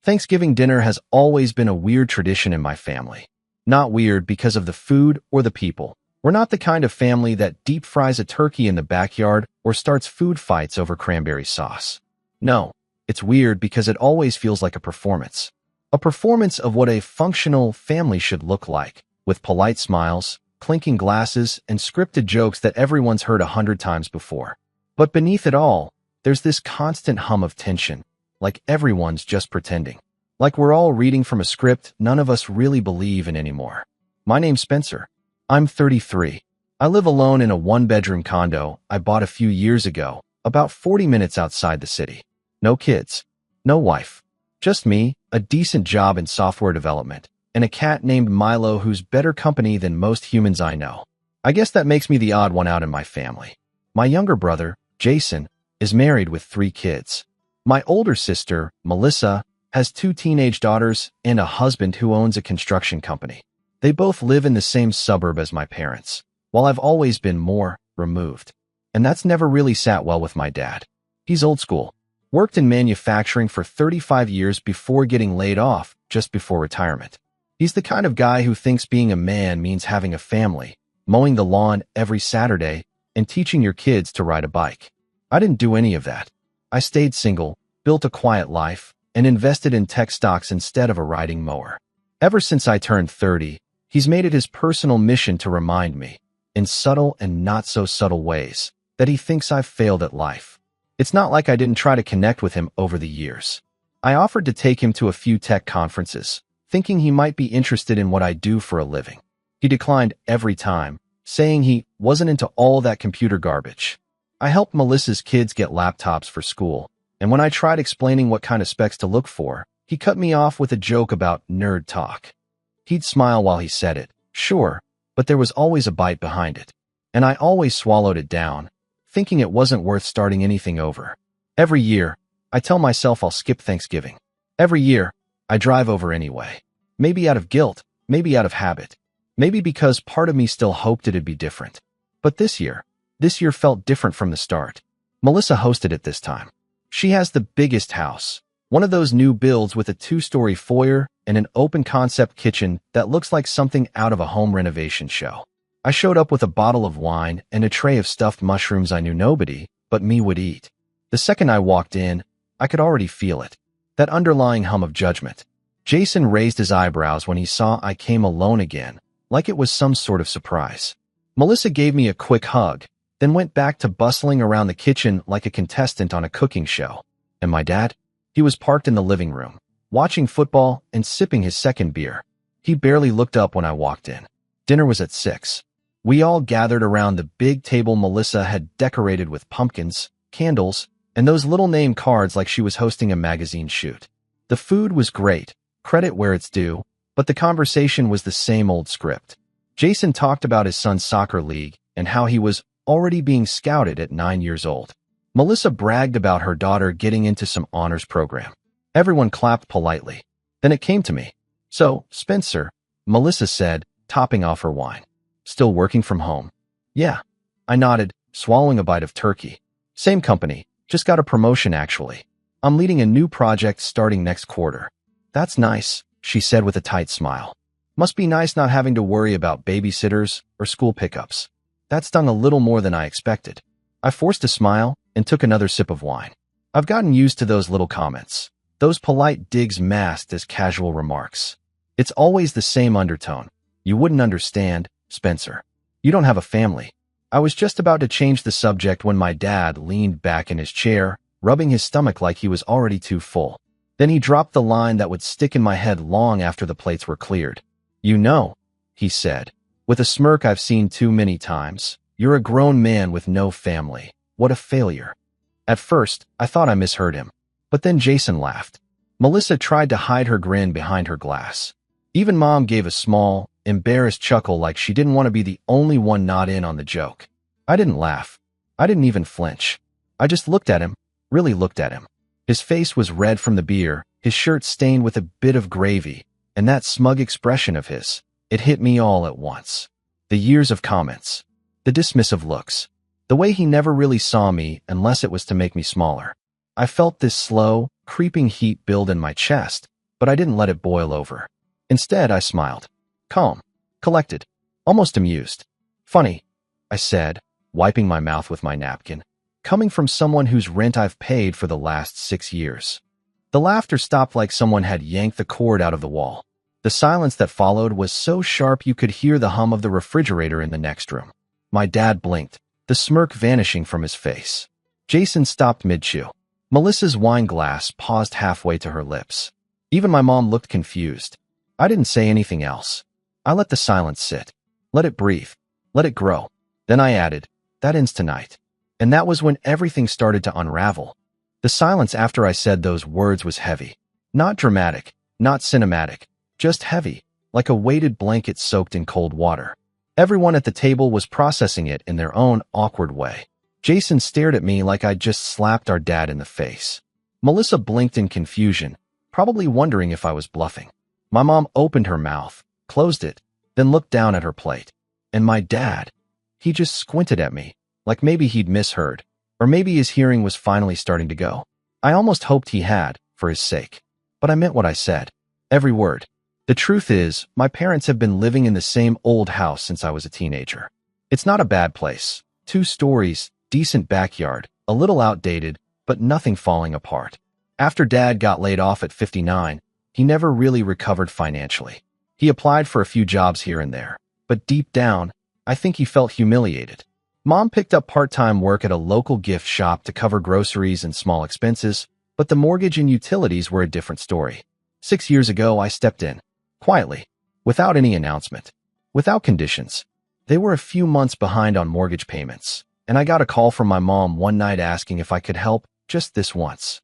Thanksgiving dinner has always been a weird tradition in my family. Not weird because of the food or the people. We're not the kind of family that deep fries a turkey in the backyard or starts food fights over cranberry sauce. No, it's weird because it always feels like a performance. A performance of what a functional family should look like, with polite smiles, clinking glasses, and scripted jokes that everyone's heard 100 times before. But beneath it all, there's this constant hum of tension, like everyone's just pretending. Like we're all reading from a script none of us really believe in anymore. My name's Spencer. I'm 33. I live alone in a one-bedroom condo I bought a few years ago, about 40 minutes outside the city. No kids. No wife. Just me, a decent job in software development, and a cat named Milo who's better company than most humans I know. I guess that makes me the odd one out in my family. My younger brother, Jason, is married with 3 kids. My older sister, Melissa, has 2 teenage daughters and a husband who owns a construction company. They both live in the same suburb as my parents, while I've always been more removed. And that's never really sat well with my dad. He's old school. Worked in manufacturing for 35 years before getting laid off just before retirement. He's the kind of guy who thinks being a man means having a family, mowing the lawn every Saturday, and teaching your kids to ride a bike. I didn't do any of that. I stayed single, built a quiet life, and invested in tech stocks instead of a riding mower. Ever since I turned 30, he's made it his personal mission to remind me, in subtle and not-so-subtle ways, that he thinks I've failed at life. It's not like I didn't try to connect with him over the years. I offered to take him to a few tech conferences, thinking he might be interested in what I do for a living. He declined every time, saying he wasn't into all that computer garbage. I helped Melissa's kids get laptops for school, and when I tried explaining what kind of specs to look for, he cut me off with a joke about nerd talk. He'd smile while he said it, sure, but there was always a bite behind it. And I always swallowed it down, thinking it wasn't worth starting anything over. Every year, I tell myself I'll skip Thanksgiving. Every year, I drive over anyway. Maybe out of guilt, maybe out of habit. Maybe because part of me still hoped it'd be different. But this year felt different from the start. Melissa hosted it this time. She has the biggest house, one of those new builds with a 2-story foyer and an open-concept kitchen that looks like something out of a home renovation show. I showed up with a bottle of wine and a tray of stuffed mushrooms I knew nobody but me would eat. The second I walked in, I could already feel it, that underlying hum of judgment. Jason raised his eyebrows when he saw I came alone again, like it was some sort of surprise. Melissa gave me a quick hug, then went back to bustling around the kitchen like a contestant on a cooking show. And my dad? He was parked in the living room, watching football and sipping his second beer. He barely looked up when I walked in. Dinner was at 6. We all gathered around the big table Melissa had decorated with pumpkins, candles, and those little name cards like she was hosting a magazine shoot. The food was great, credit where it's due, but the conversation was the same old script. Jason talked about his son's soccer league and how he was already being scouted at 9 years old. Melissa bragged about her daughter getting into some honors program. Everyone clapped politely. Then it came to me. So, Spencer, Melissa said, topping off her wine. Still working from home? Yeah. I nodded, swallowing a bite of turkey. Same company, just got a promotion actually. I'm leading a new project starting next quarter. That's nice, she said with a tight smile. Must be nice not having to worry about babysitters or school pickups. That stung a little more than I expected. I forced a smile and took another sip of wine. I've gotten used to those little comments, those polite digs masked as casual remarks. It's always the same undertone. You wouldn't understand, Spencer. You don't have a family. I was just about to change the subject when my dad leaned back in his chair, rubbing his stomach like he was already too full. Then he dropped the line that would stick in my head long after the plates were cleared. You know, he said, with a smirk I've seen too many times, you're a grown man with no family. What a failure. At first, I thought I misheard him. But then Jason laughed. Melissa tried to hide her grin behind her glass. Even Mom gave a small, embarrassed chuckle like she didn't want to be the only one not in on the joke. I didn't laugh. I didn't even flinch. I just looked at him, really looked at him. His face was red from the beer, his shirt stained with a bit of gravy, and that smug expression of his. It hit me all at once. The years of comments. The dismissive looks. The way he never really saw me unless it was to make me smaller. I felt this slow, creeping heat build in my chest, but I didn't let it boil over. Instead, I smiled. Calm, collected, almost amused. Funny, I said, wiping my mouth with my napkin, coming from someone whose rent I've paid for the last 6 years. The laughter stopped like someone had yanked the cord out of the wall. The silence that followed was so sharp you could hear the hum of the refrigerator in the next room. My dad blinked, the smirk vanishing from his face. Jason stopped mid-chew. Melissa's wine glass paused halfway to her lips. Even my mom looked confused. I didn't say anything else. I let the silence sit. Let it breathe. Let it grow. Then I added, that ends tonight. And that was when everything started to unravel. The silence after I said those words was heavy. Not dramatic, not cinematic, just heavy, like a weighted blanket soaked in cold water. Everyone at the table was processing it in their own awkward way. Jason stared at me like I'd just slapped our dad in the face. Melissa blinked in confusion, probably wondering if I was bluffing. My mom opened her mouth, closed it, then looked down at her plate. And my dad, he just squinted at me, like maybe he'd misheard, or maybe his hearing was finally starting to go. I almost hoped he had, for his sake. But I meant what I said. Every word. The truth is, my parents have been living in the same old house since I was a teenager. It's not a bad place. 2 stories, decent backyard, a little outdated, but nothing falling apart. After Dad got laid off at 59, he never really recovered financially. He applied for a few jobs here and there, but deep down, I think he felt humiliated. Mom picked up part-time work at a local gift shop to cover groceries and small expenses, but the mortgage and utilities were a different story. 6 years ago, I stepped in, quietly, without any announcement, without conditions. They were a few months behind on mortgage payments, and I got a call from my mom one night asking if I could help just this once.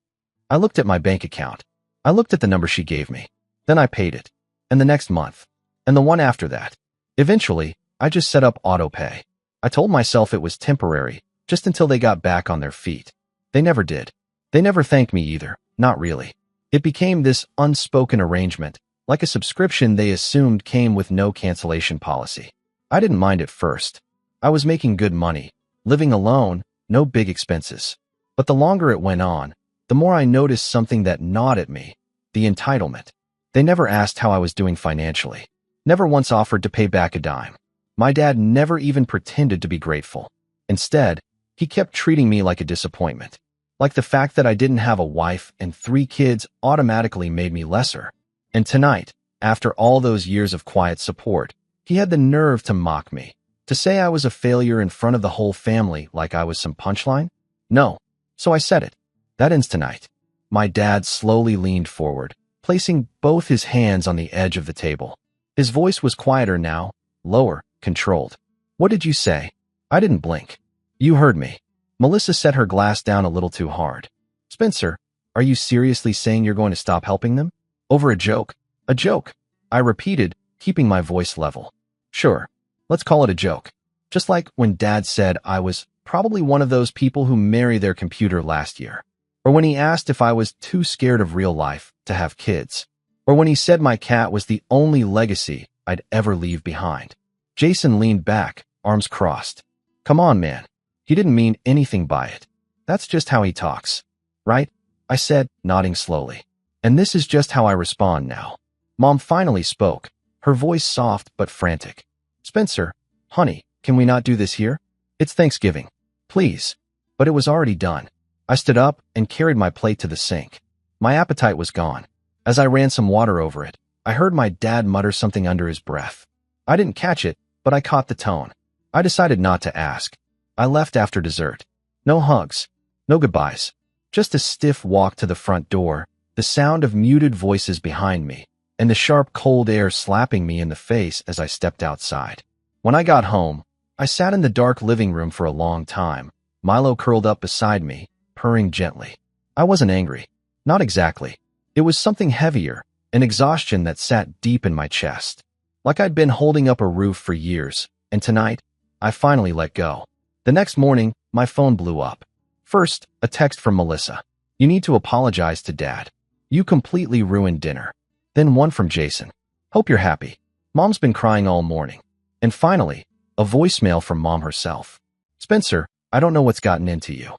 I looked at my bank account. I looked at the number she gave me. Then I paid it. And the next month. And the one after that. Eventually, I just set up auto-pay. I told myself it was temporary, just until they got back on their feet. They never did. They never thanked me either, not really. It became this unspoken arrangement, like a subscription they assumed came with no cancellation policy. I didn't mind at first. I was making good money, living alone, no big expenses. But the longer it went on, the more I noticed something that gnawed at me, the entitlement. They never asked how I was doing financially, never once offered to pay back a dime. My dad never even pretended to be grateful. Instead, he kept treating me like a disappointment, like the fact that I didn't have a wife and 3 kids automatically made me lesser. And tonight, after all those years of quiet support, he had the nerve to mock me, to say I was a failure in front of the whole family like I was some punchline. No, so I said it. That ends tonight. My dad slowly leaned forward, placing both his hands on the edge of the table. His voice was quieter now, lower, controlled. What did you say? I didn't blink. You heard me. Melissa set her glass down a little too hard. Spencer, are you seriously saying you're going to stop helping them? Over a joke? A joke, I repeated, keeping my voice level. Sure, let's call it a joke. Just like when Dad said I was probably one of those people who marry their computer last year. Or when he asked if I was too scared of real life to have kids. Or when he said my cat was the only legacy I'd ever leave behind. Jason leaned back, arms crossed. Come on, man. He didn't mean anything by it. That's just how he talks. Right? I said, nodding slowly. And this is just how I respond now. Mom finally spoke, her voice soft but frantic. Spencer, honey, can we not do this here? It's Thanksgiving. Please. But it was already done. I stood up and carried my plate to the sink. My appetite was gone. As I ran some water over it, I heard my dad mutter something under his breath. I didn't catch it, but I caught the tone. I decided not to ask. I left after dessert. No hugs. No goodbyes. Just a stiff walk to the front door, the sound of muted voices behind me, and the sharp cold air slapping me in the face as I stepped outside. When I got home, I sat in the dark living room for a long time, Milo curled up beside me, purring gently. I wasn't angry. Not exactly. It was something heavier, an exhaustion that sat deep in my chest. Like I'd been holding up a roof for years, and tonight, I finally let go. The next morning, my phone blew up. First, a text from Melissa. You need to apologize to Dad. You completely ruined dinner. Then one from Jason. Hope you're happy. Mom's been crying all morning. And finally, a voicemail from Mom herself. Spencer, I don't know what's gotten into you.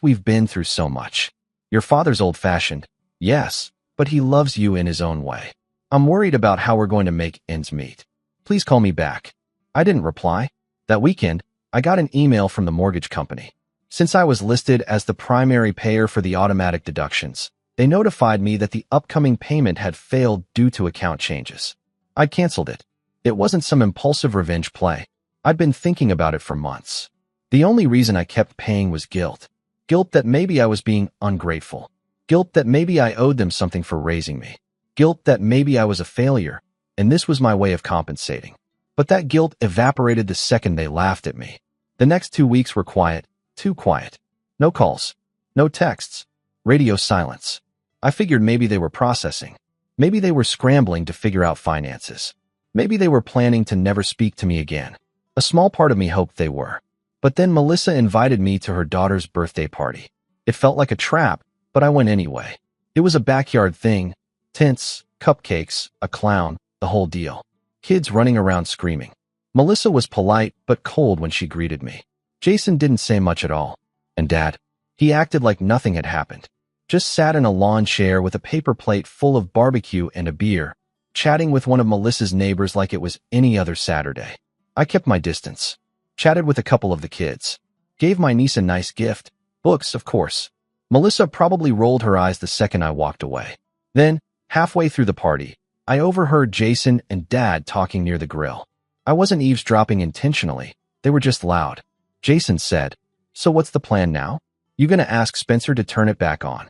We've been through so much. Your father's old-fashioned, yes, but he loves you in his own way. I'm worried about how we're going to make ends meet. Please call me back." I didn't reply. That weekend, I got an email from the mortgage company. Since I was listed as the primary payer for the automatic deductions, they notified me that the upcoming payment had failed due to account changes. I canceled it. It wasn't some impulsive revenge play. I'd been thinking about it for months. The only reason I kept paying was guilt. Guilt that maybe I was being ungrateful. Guilt that maybe I owed them something for raising me. Guilt that maybe I was a failure, and this was my way of compensating. But that guilt evaporated the second they laughed at me. The next 2 weeks were quiet, too quiet. No calls, no texts, radio silence. I figured maybe they were processing. Maybe they were scrambling to figure out finances. Maybe they were planning to never speak to me again. A small part of me hoped they were. But then Melissa invited me to her daughter's birthday party. It felt like a trap, but I went anyway. It was a backyard thing. Tents, cupcakes, a clown, the whole deal. Kids running around screaming. Melissa was polite but cold when she greeted me. Jason didn't say much at all. And Dad? He acted like nothing had happened. Just sat in a lawn chair with a paper plate full of barbecue and a beer, chatting with one of Melissa's neighbors like it was any other Saturday. I kept my distance. Chatted with a couple of the kids. Gave my niece a nice gift. Books, of course. Melissa probably rolled her eyes the second I walked away. Then, halfway through the party, I overheard Jason and Dad talking near the grill. I wasn't eavesdropping intentionally. They were just loud. Jason said, "So what's the plan now? You gonna ask Spencer to turn it back on?"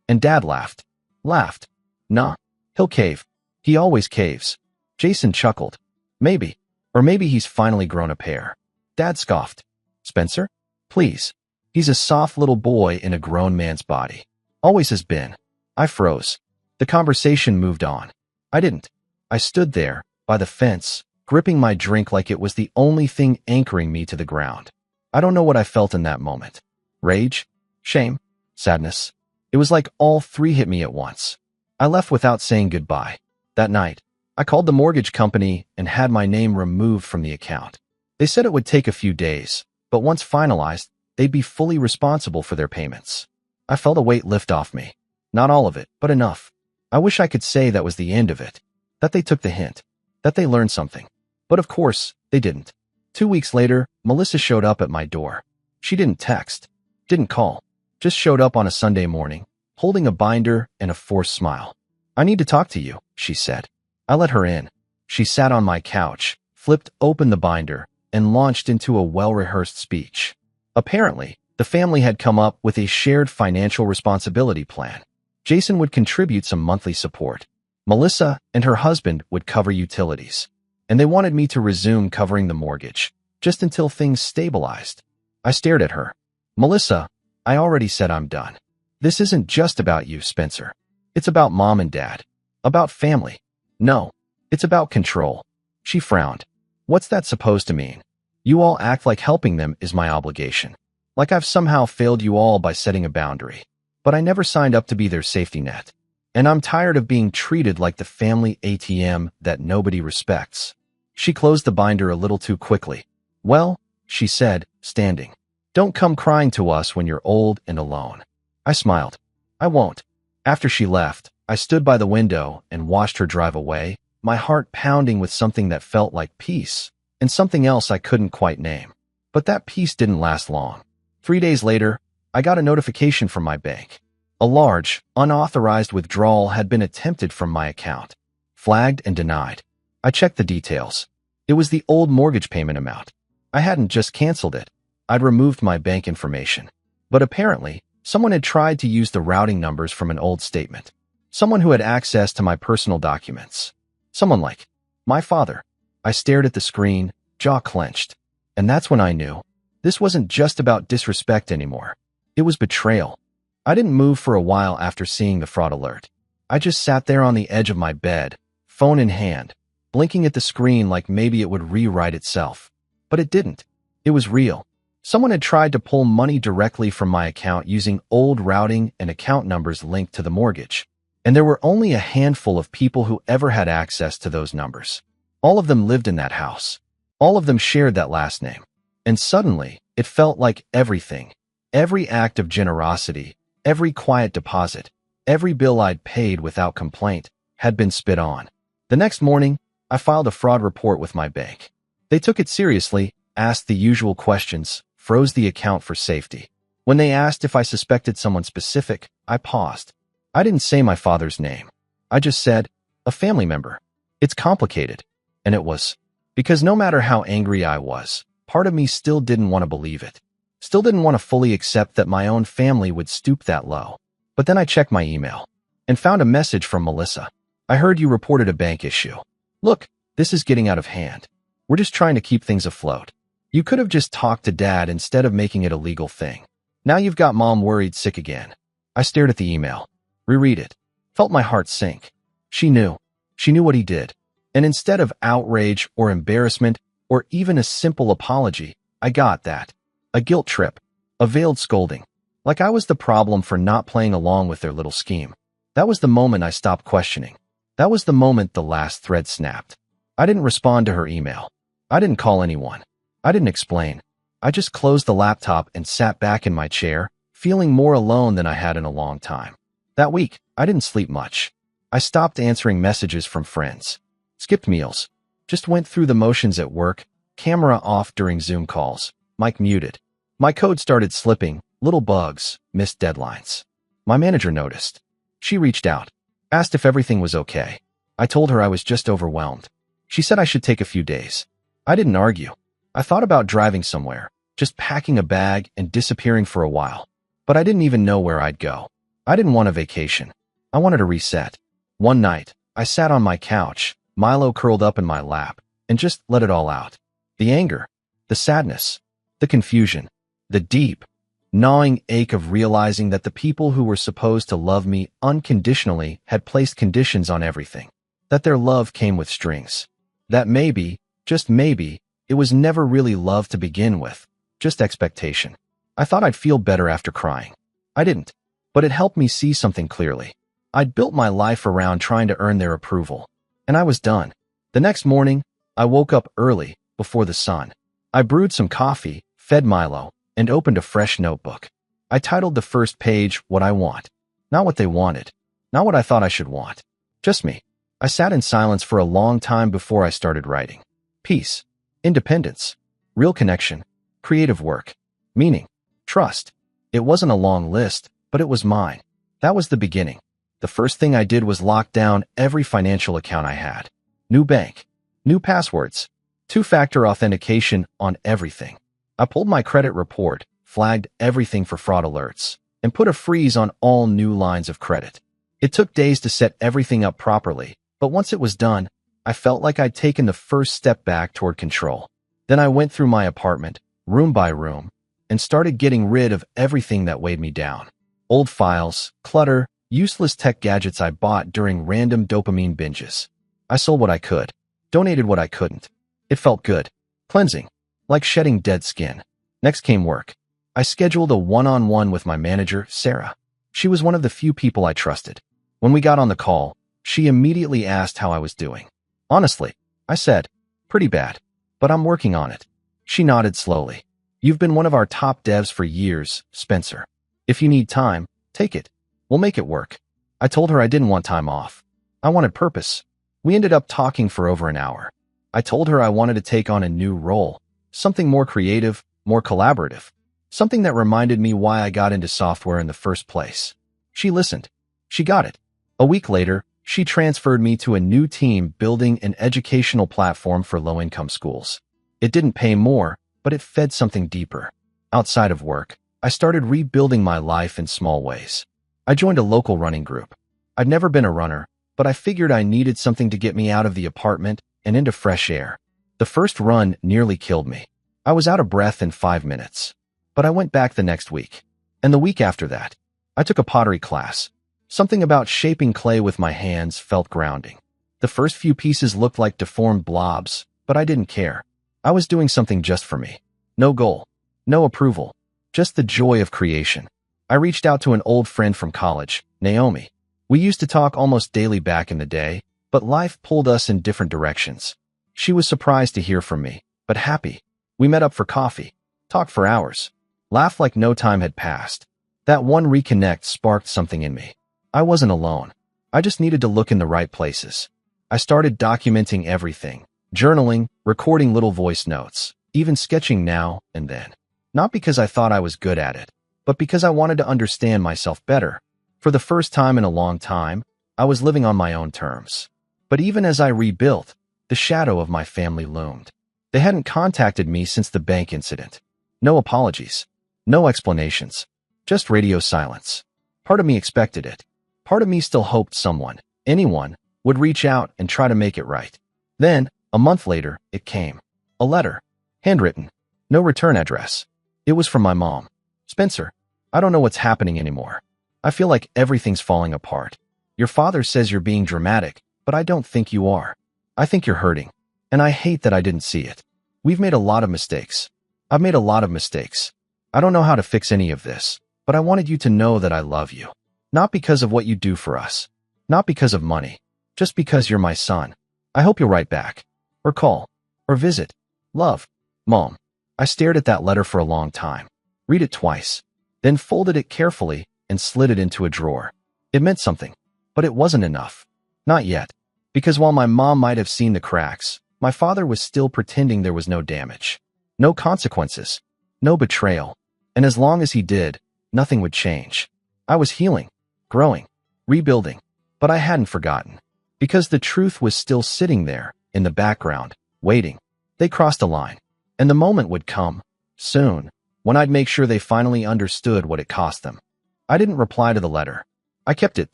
And Dad laughed. Laughed. "Nah. He'll cave. He always caves." Jason chuckled. "Maybe. Or maybe he's finally grown a pair." Dad scoffed. "Spencer? Please. He's a soft little boy in a grown man's body. Always has been." I froze. The conversation moved on. I didn't. I stood there, by the fence, gripping my drink like it was the only thing anchoring me to the ground. I don't know what I felt in that moment. Rage? Shame? Sadness? It was like all three hit me at once. I left without saying goodbye. That night, I called the mortgage company and had my name removed from the account. They said it would take a few days, but once finalized, they'd be fully responsible for their payments. I felt a weight lift off me. Not all of it, but enough. I wish I could say that was the end of it, that they took the hint, that they learned something. But of course, they didn't. 2 weeks later, Melissa showed up at my door. She didn't text, didn't call, just showed up on a Sunday morning, holding a binder and a forced smile. "I need to talk to you," she said. I let her in. She sat on my couch, flipped open the binder, and launched into a well-rehearsed speech. Apparently, the family had come up with a shared financial responsibility plan. Jason would contribute some monthly support. Melissa and her husband would cover utilities. And they wanted me to resume covering the mortgage, just until things stabilized. I stared at her. "Melissa, I already said I'm done. This isn't just about you, Spencer. It's about Mom and Dad. About family. No, it's about control." She frowned. "What's that supposed to mean? You all act like helping them is my obligation. Like I've somehow failed you all by setting a boundary. But I never signed up to be their safety net. And I'm tired of being treated like the family ATM that nobody respects." She closed the binder a little too quickly. "Well," she said, standing, "don't come crying to us when you're old and alone." I smiled. "I won't." After she left, I stood by the window and watched her drive away, my heart pounding with something that felt like peace, and something else I couldn't quite name. But that peace didn't last long. 3 days later, I got a notification from my bank. A large, unauthorized withdrawal had been attempted from my account. Flagged and denied. I checked the details. It was the old mortgage payment amount. I hadn't just canceled it. I'd removed my bank information. But apparently, someone had tried to use the routing numbers from an old statement. Someone who had access to my personal documents. Someone like my father. I stared at the screen, jaw clenched. And that's when I knew. This wasn't just about disrespect anymore. It was betrayal. I didn't move for a while after seeing the fraud alert. I just sat there on the edge of my bed, phone in hand, blinking at the screen like maybe it would rewrite itself. But it didn't. It was real. Someone had tried to pull money directly from my account using old routing and account numbers linked to the mortgage. And there were only a handful of people who ever had access to those numbers. All of them lived in that house. All of them shared that last name. And suddenly, it felt like everything, every act of generosity, every quiet deposit, Every bill I'd paid without complaint had been spit on. The next morning, I filed a fraud report with my bank. They took it seriously, asked the usual questions, froze the account for safety. When they asked if I suspected someone specific, I paused. I didn't say my father's name. I just said, a family member. It's complicated. And it was. Because no matter how angry I was, part of me still didn't want to believe it. Still didn't want to fully accept that my own family would stoop that low. But then I checked my email and found a message from Melissa. I heard you reported a bank issue. Look, this is getting out of hand. We're just trying to keep things afloat. You could have just talked to Dad instead of making it a legal thing. Now you've got Mom worried sick again. I stared at the email, reread it, felt my heart sink. She knew. She knew what he did. And instead of outrage or embarrassment or even a simple apology, I got that. A guilt trip. A veiled scolding. Like I was the problem for not playing along with their little scheme. That was the moment I stopped questioning. That was the moment the last thread snapped. I didn't respond to her email. I didn't call anyone. I didn't explain. I just closed the laptop and sat back in my chair, feeling more alone than I had in a long time. That week, I didn't sleep much. I stopped answering messages from friends. Skipped meals. Just went through the motions at work, camera off during Zoom calls, mic muted. My code started slipping, little bugs, missed deadlines. My manager noticed. She reached out, asked if everything was okay. I told her I was just overwhelmed. She said I should take a few days. I didn't argue. I thought about driving somewhere, just packing a bag and disappearing for a while. But I didn't even know where I'd go. I didn't want a vacation. I wanted a reset. One night, I sat on my couch, Milo curled up in my lap, and just let it all out. The anger, the sadness, the confusion, the deep, gnawing ache of realizing that the people who were supposed to love me unconditionally had placed conditions on everything. That their love came with strings. That maybe, just maybe, it was never really love to begin with, just expectation. I thought I'd feel better after crying. I didn't, but it helped me see something clearly. I'd built my life around trying to earn their approval, and I was done. The next morning, I woke up early, before the sun. I brewed some coffee, fed Milo, and opened a fresh notebook. I titled the first page, What I Want. Not what they wanted. Not what I thought I should want. Just me. I sat in silence for a long time before I started writing. Peace. Independence, real connection, creative work, meaning, trust. It wasn't a long list, but it was mine. That was the beginning. The first thing I did was lock down every financial account I had. New bank, new passwords, two-factor authentication on everything. I pulled my credit report, flagged everything for fraud alerts, and put a freeze on all new lines of credit. It took days to set everything up properly, but once it was done, I felt like I'd taken the first step back toward control. Then I went through my apartment, room by room, and started getting rid of everything that weighed me down. Old files, clutter, useless tech gadgets I bought during random dopamine binges. I sold what I could, donated what I couldn't. It felt good. Cleansing. Like shedding dead skin. Next came work. I scheduled a one-on-one with my manager, Sarah. She was one of the few people I trusted. When we got on the call, she immediately asked how I was doing. Honestly, I said, pretty bad, but I'm working on it. She nodded slowly. You've been one of our top devs for years, Spencer. If you need time, take it. We'll make it work. I told her I didn't want time off. I wanted purpose. We ended up talking for over an hour. I told her I wanted to take on a new role, something more creative, more collaborative, something that reminded me why I got into software in the first place. She listened. She got it. A week later, she transferred me to a new team building an educational platform for low-income schools. It didn't pay more, but it fed something deeper. Outside of work, I started rebuilding my life in small ways. I joined a local running group. I'd never been a runner, but I figured I needed something to get me out of the apartment and into fresh air. The first run nearly killed me. I was out of breath in 5 minutes. But I went back the next week. And the week after that, I took a pottery class. Something about shaping clay with my hands felt grounding. The first few pieces looked like deformed blobs, but I didn't care. I was doing something just for me. No goal, no approval, just the joy of creation. I reached out to an old friend from college, Naomi. We used to talk almost daily back in the day, but life pulled us in different directions. She was surprised to hear from me, but happy. We met up for coffee, talked for hours, laughed like no time had passed. That one reconnect sparked something in me. I wasn't alone. I just needed to look in the right places. I started documenting everything, journaling, recording little voice notes, even sketching now and then. Not because I thought I was good at it, but because I wanted to understand myself better. For the first time in a long time, I was living on my own terms. But even as I rebuilt, the shadow of my family loomed. They hadn't contacted me since the bank incident. No apologies. No explanations. Just radio silence. Part of me expected it. Part of me still hoped someone, anyone, would reach out and try to make it right. Then, a month later, it came. A letter. Handwritten. No return address. It was from my mom. Spencer, I don't know what's happening anymore. I feel like everything's falling apart. Your father says you're being dramatic, but I don't think you are. I think you're hurting. And I hate that I didn't see it. We've made a lot of mistakes. I've made a lot of mistakes. I don't know how to fix any of this, but I wanted you to know that I love you. Not because of what you do for us. Not because of money. Just because you're my son. I hope you'll write back. Or call. Or visit. Love. Mom. I stared at that letter for a long time. Read it twice. Then folded it carefully and slid it into a drawer. It meant something. But it wasn't enough. Not yet. Because while my mom might have seen the cracks, my father was still pretending there was no damage. No consequences. No betrayal. And as long as he did, nothing would change. I was healing. Growing. Rebuilding. But I hadn't forgotten. Because the truth was still sitting there, in the background, waiting. They crossed a line. And the moment would come, soon, when I'd make sure they finally understood what it cost them. I didn't reply to the letter. I kept it,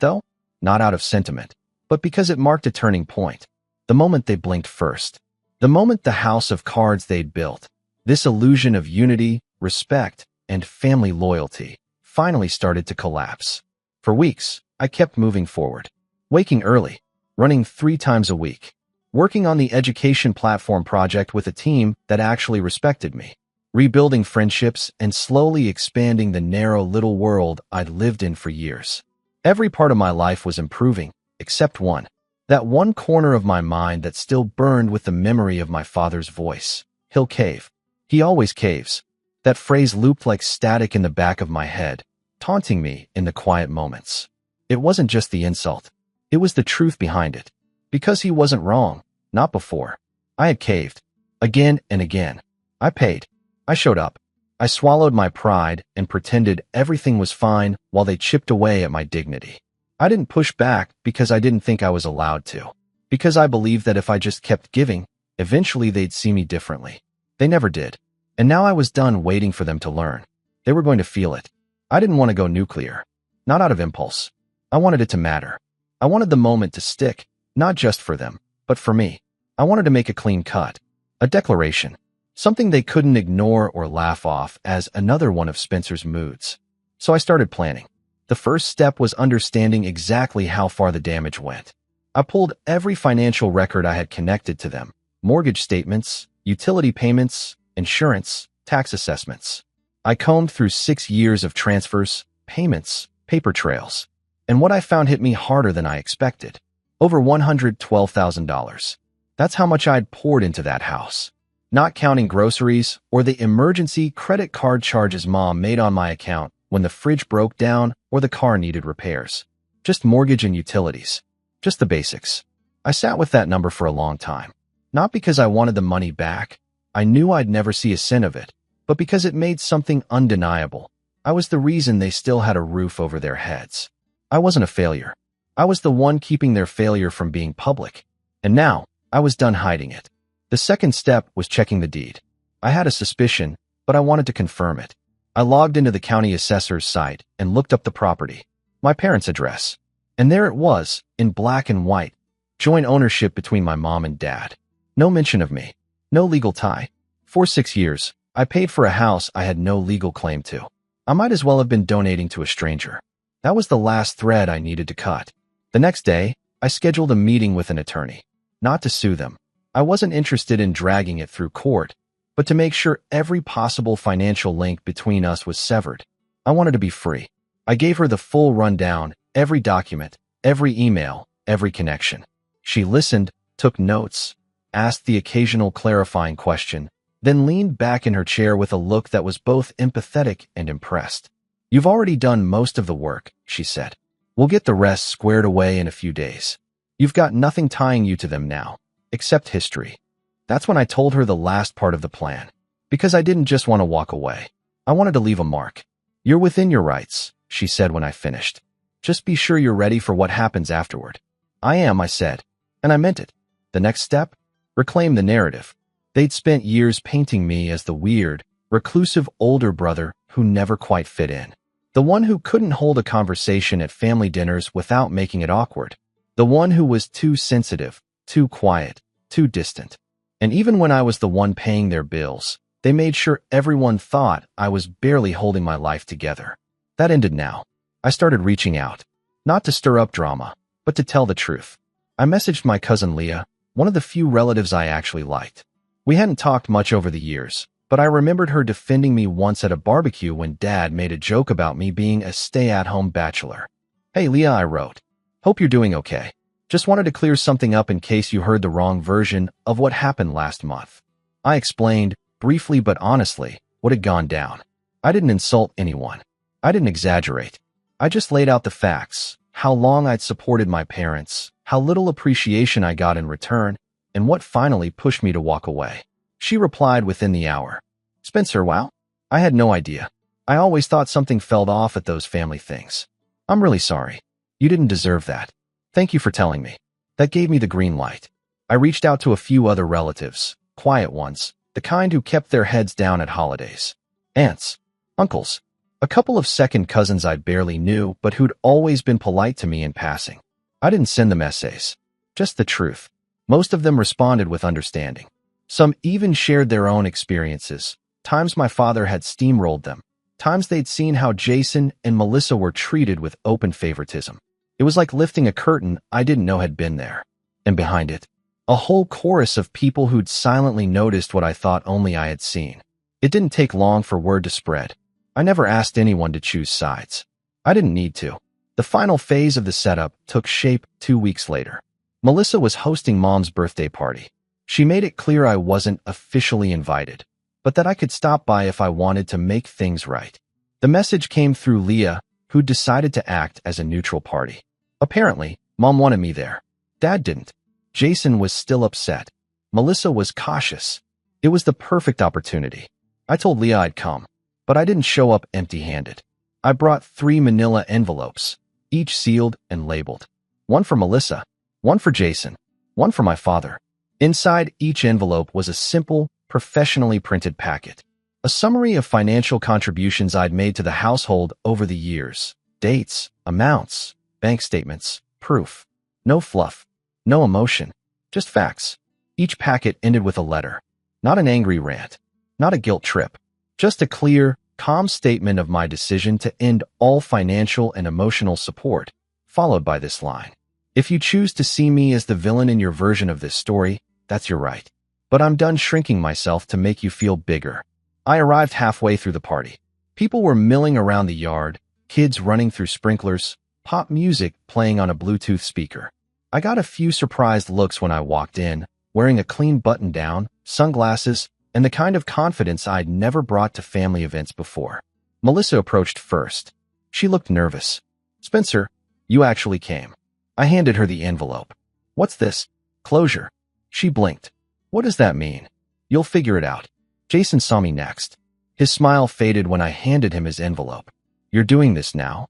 though, not out of sentiment, but because it marked a turning point. The moment they blinked first. The moment the house of cards they'd built, this illusion of unity, respect, and family loyalty, finally started to collapse. For weeks, I kept moving forward. Waking early, running 3 times a week, working on the education platform project with a team that actually respected me, rebuilding friendships and slowly expanding the narrow little world I'd lived in for years. Every part of my life was improving, except one. That one corner of my mind that still burned with the memory of my father's voice. He'll cave. He always caves. That phrase looped like static in the back of my head, taunting me in the quiet moments. It wasn't just the insult. It was the truth behind it. Because he wasn't wrong. Not before. I had caved. Again and again. I paid. I showed up. I swallowed my pride and pretended everything was fine while they chipped away at my dignity. I didn't push back because I didn't think I was allowed to. Because I believed that if I just kept giving, eventually they'd see me differently. They never did. And now I was done waiting for them to learn. They were going to feel it. I didn't want to go nuclear. Not out of impulse. I wanted it to matter. I wanted the moment to stick, not just for them, but for me. I wanted to make a clean cut. A declaration. Something they couldn't ignore or laugh off as another one of Spencer's moods. So I started planning. The first step was understanding exactly how far the damage went. I pulled every financial record I had connected to them. Mortgage statements, utility payments, insurance, tax assessments. I combed through 6 years of transfers, payments, paper trails. And what I found hit me harder than I expected. Over $112,000. That's how much I'd poured into that house. Not counting groceries or the emergency credit card charges Mom made on my account when the fridge broke down or the car needed repairs. Just mortgage and utilities. Just the basics. I sat with that number for a long time. Not because I wanted the money back. I knew I'd never see a cent of it, but because it made something undeniable. I was the reason they still had a roof over their heads. I wasn't a failure. I was the one keeping their failure from being public. And now, I was done hiding it. The second step was checking the deed. I had a suspicion, but I wanted to confirm it. I logged into the county assessor's site and looked up the property, my parents' address. And there it was, in black and white, joint ownership between my mom and dad. No mention of me. No legal tie. For 6 years, I paid for a house I had no legal claim to. I might as well have been donating to a stranger. That was the last thread I needed to cut. The next day, I scheduled a meeting with an attorney. Not to sue them. I wasn't interested in dragging it through court, but to make sure every possible financial link between us was severed. I wanted to be free. I gave her the full rundown, every document, every email, every connection. She listened, took notes, asked the occasional clarifying question, then leaned back in her chair with a look that was both empathetic and impressed. "You've already done most of the work," she said. We'll get the rest squared away in a few days. You've got nothing tying you to them now, except history. That's when I told her the last part of the plan. Because I didn't just want to walk away. I wanted to leave a mark. You're within your rights, she said when I finished. Just be sure you're ready for what happens afterward. I am, I said. And I meant it. The next step? Reclaim the narrative. They'd spent years painting me as the weird, reclusive older brother who never quite fit in. The one who couldn't hold a conversation at family dinners without making it awkward. The one who was too sensitive, too quiet, too distant. And even when I was the one paying their bills, they made sure everyone thought I was barely holding my life together. That ended now. I started reaching out. Not to stir up drama, but to tell the truth. I messaged my cousin Leah, one of the few relatives I actually liked. We hadn't talked much over the years, but I remembered her defending me once at a barbecue when Dad made a joke about me being a stay-at-home bachelor. Hey Leah, I wrote. Hope you're doing okay. Just wanted to clear something up in case you heard the wrong version of what happened last month. I explained, briefly but honestly, what had gone down. I didn't insult anyone. I didn't exaggerate. I just laid out the facts, how long I'd supported my parents, how little appreciation I got in return, and what finally pushed me to walk away. She replied within the hour. Spencer, wow. I had no idea. I always thought something fell off at those family things. I'm really sorry. You didn't deserve that. Thank you for telling me. That gave me the green light. I reached out to a few other relatives, quiet ones, the kind who kept their heads down at holidays. Aunts, uncles, a couple of second cousins I barely knew but who'd always been polite to me in passing. I didn't send them essays. Just the truth. Most of them responded with understanding. Some even shared their own experiences, times my father had steamrolled them, times they'd seen how Jason and Melissa were treated with open favoritism. It was like lifting a curtain I didn't know had been there. And behind it, a whole chorus of people who'd silently noticed what I thought only I had seen. It didn't take long for word to spread. I never asked anyone to choose sides. I didn't need to. The final phase of the setup took shape 2 weeks later. Melissa was hosting Mom's birthday party. She made it clear I wasn't officially invited, but that I could stop by if I wanted to make things right. The message came through Leah, who decided to act as a neutral party. Apparently, Mom wanted me there. Dad didn't. Jason was still upset. Melissa was cautious. It was the perfect opportunity. I told Leah I'd come, but I didn't show up empty-handed. I brought 3 manila envelopes, each sealed and labeled. One for Melissa, one for Jason, one for my father. Inside each envelope was a simple, professionally printed packet. A summary of financial contributions I'd made to the household over the years. Dates, amounts, bank statements, proof. No fluff, no emotion, just facts. Each packet ended with a letter. Not an angry rant, not a guilt trip. Just a clear, calm statement of my decision to end all financial and emotional support, followed by this line. If you choose to see me as the villain in your version of this story, that's your right. But I'm done shrinking myself to make you feel bigger. I arrived halfway through the party. People were milling around the yard, kids running through sprinklers, pop music playing on a Bluetooth speaker. I got a few surprised looks when I walked in, wearing a clean button-down, sunglasses, and the kind of confidence I'd never brought to family events before. Melissa approached first. She looked nervous. Spencer, you actually came. I handed her the envelope. What's this? Closure. She blinked. What does that mean? You'll figure it out. Jason saw me next. His smile faded when I handed him his envelope. You're doing this now?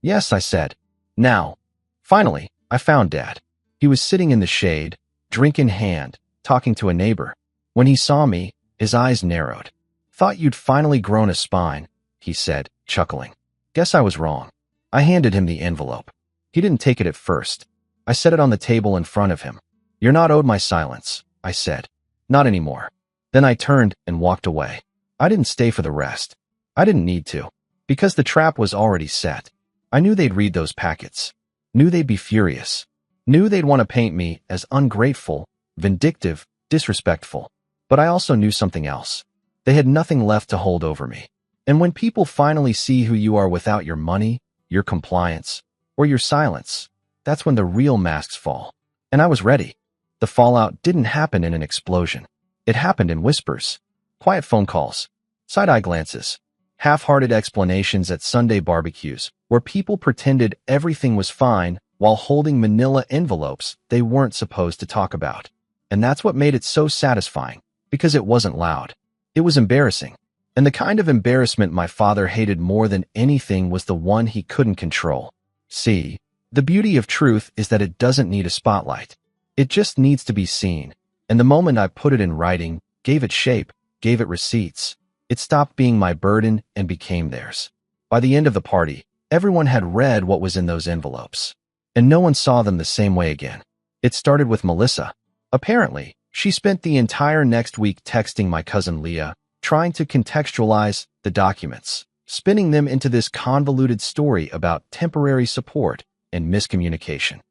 Yes, I said. Now. Finally, I found Dad. He was sitting in the shade, drink in hand, talking to a neighbor. When he saw me, his eyes narrowed. Thought you'd finally grown a spine, he said, chuckling. Guess I was wrong. I handed him the envelope. He didn't take it at first. I set it on the table in front of him. You're not owed my silence, I said. Not anymore. Then I turned and walked away. I didn't stay for the rest. I didn't need to, because the trap was already set. I knew they'd read those packets. Knew they'd be furious. Knew they'd want to paint me as ungrateful, vindictive, disrespectful. But I also knew something else. They had nothing left to hold over me. And when people finally see who you are without your money, your compliance, or your silence, that's when the real masks fall. And I was ready. The fallout didn't happen in an explosion. It happened in whispers, quiet phone calls, side-eye glances, half-hearted explanations at Sunday barbecues, where people pretended everything was fine while holding manila envelopes they weren't supposed to talk about. And that's what made it so satisfying, because it wasn't loud. It was embarrassing. And the kind of embarrassment my father hated more than anything was the one he couldn't control. See, the beauty of truth is that it doesn't need a spotlight. It just needs to be seen. And the moment I put it in writing, gave it shape, gave it receipts, it stopped being my burden and became theirs. By the end of the party, everyone had read what was in those envelopes. And no one saw them the same way again. It started with Melissa. Apparently, she spent the entire next week texting my cousin Leah, trying to contextualize the documents, spinning them into this convoluted story about temporary support and miscommunication.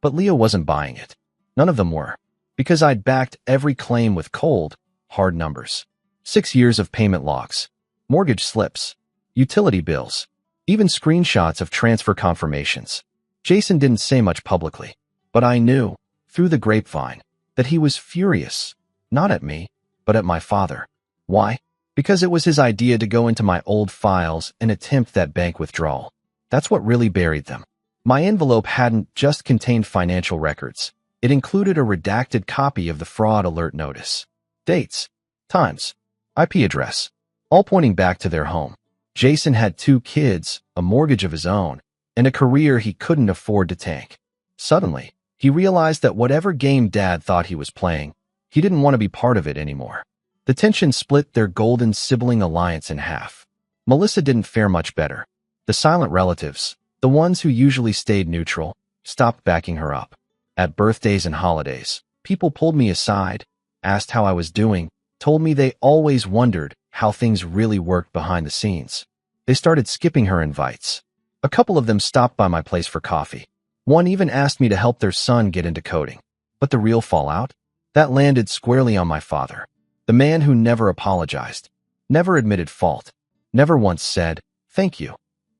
But Leah wasn't buying it. None of them were, because I'd backed every claim with cold, hard numbers. 6 years of payment logs, mortgage slips, utility bills, even screenshots of transfer confirmations. Jason didn't say much publicly, but I knew, through the grapevine, that he was furious, not at me, but at my father. Why? Because it was his idea to go into my old files and attempt that bank withdrawal. That's what really buried them. My envelope hadn't just contained financial records. It included a redacted copy of the fraud alert notice. Dates, times, IP address, all pointing back to their home. Jason had 2 kids, a mortgage of his own, and a career he couldn't afford to tank. Suddenly, he realized that whatever game Dad thought he was playing, he didn't want to be part of it anymore. The tension split their golden sibling alliance in half. Melissa didn't fare much better. The silent relatives, the ones who usually stayed neutral, stopped backing her up. At birthdays and holidays, people pulled me aside, asked how I was doing, told me they always wondered how things really worked behind the scenes. They started skipping her invites. A couple of them stopped by my place for coffee. One even asked me to help their son get into coding. But the real fallout? That landed squarely on my father. The man who never apologized, never admitted fault, never once said, "Thank you,"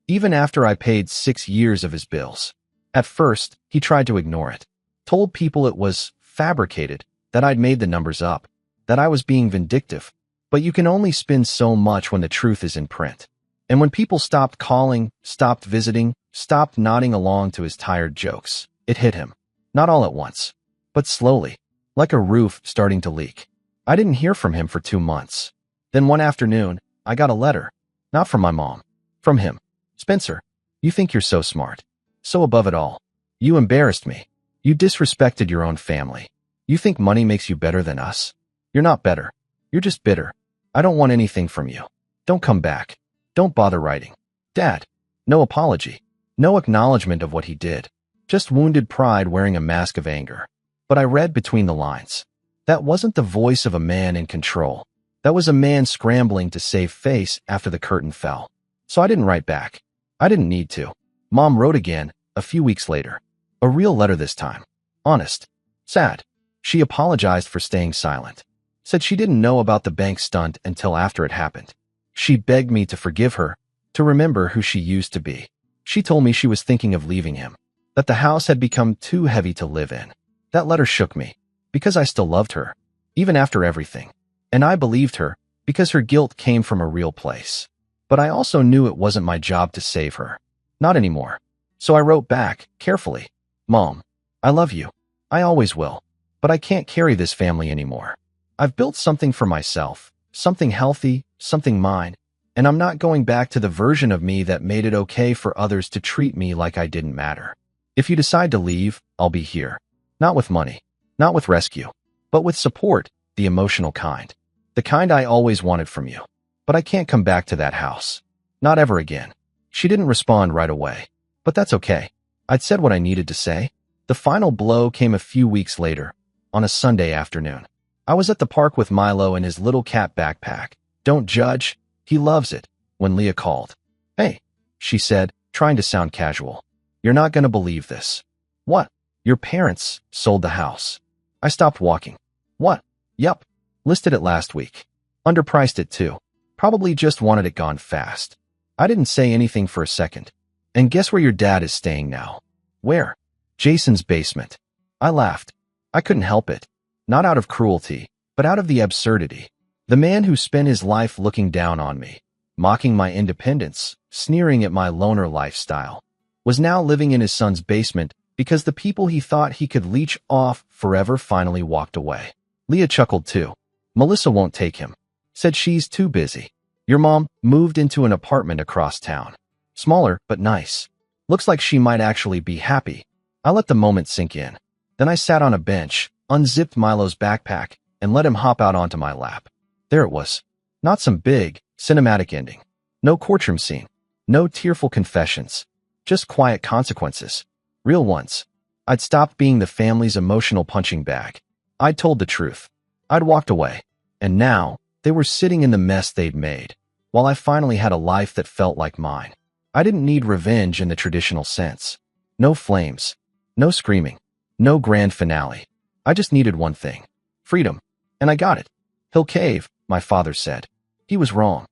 even after I paid 6 years of his bills. At first, he tried to ignore it, told people it was fabricated, that I'd made the numbers up, that I was being vindictive. But you can only spin so much when the truth is in print. And when people stopped calling, stopped visiting, stopped nodding along to his tired jokes, it hit him. Not all at once, but slowly, like a roof starting to leak. I didn't hear from him for 2 months. Then one afternoon, I got a letter. Not from my mom. From him. "Spencer, you think you're so smart. So above it all. You embarrassed me. You disrespected your own family. You think money makes you better than us? You're not better. You're just bitter. I don't want anything from you. Don't come back. Don't bother writing." Dad. No apology. No acknowledgement of what he did. Just wounded pride wearing a mask of anger. But I read between the lines. That wasn't the voice of a man in control. That was a man scrambling to save face after the curtain fell. So I didn't write back. I didn't need to. Mom wrote again, a few weeks later. A real letter this time. Honest. Sad. She apologized for staying silent. Said she didn't know about the bank stunt until after it happened. She begged me to forgive her, to remember who she used to be. She told me she was thinking of leaving him, that the house had become too heavy to live in. That letter shook me, because I still loved her, even after everything. And I believed her, because her guilt came from a real place. But I also knew it wasn't my job to save her. Not anymore. So I wrote back, carefully. "Mom, I love you. I always will. But I can't carry this family anymore. I've built something for myself, something healthy, something mine, and I'm not going back to the version of me that made it okay for others to treat me like I didn't matter. If you decide to leave, I'll be here. Not with money, not with rescue, but with support, the emotional kind. The kind I always wanted from you. But I can't come back to that house. Not ever again." She didn't respond right away. But that's okay. I'd said what I needed to say. The final blow came a few weeks later, on a Sunday afternoon. I was at the park with Milo in his little cat backpack. Don't judge. He loves it. When Leah called. "Hey," she said, trying to sound casual. "You're not going to believe this." "What?" "Your parents sold the house." I stopped walking. "What?" "Yup. Listed it last week. Underpriced it too. Probably just wanted it gone fast." I didn't say anything for a second. "And guess where your dad is staying now?" "Where?" "Jason's basement." I laughed. I couldn't help it. Not out of cruelty, but out of the absurdity. The man who spent his life looking down on me. mocking my independence, sneering at my loner lifestyle, was now living in his son's basement because the people he thought he could leech off forever finally walked away. Leah chuckled too. Melissa won't take him. Said she's too busy. Your mom moved into an apartment across town. Smaller, but nice. Looks like she might actually be happy. I let the moment sink in. Then I sat on a bench, unzipped Milo's backpack, and let him hop out onto my lap. There it was. Not some big, cinematic ending. No courtroom scene. No tearful confessions. Just quiet consequences. Real ones. I'd stopped being the family's emotional punching bag. I'd told the truth. I'd walked away. And now, they were sitting in the mess they'd made, while I finally had a life that felt like mine. I didn't need revenge in the traditional sense. No flames. No screaming. No grand finale. I just needed one thing. Freedom. And I got it. He'll cave, my father said. He was wrong.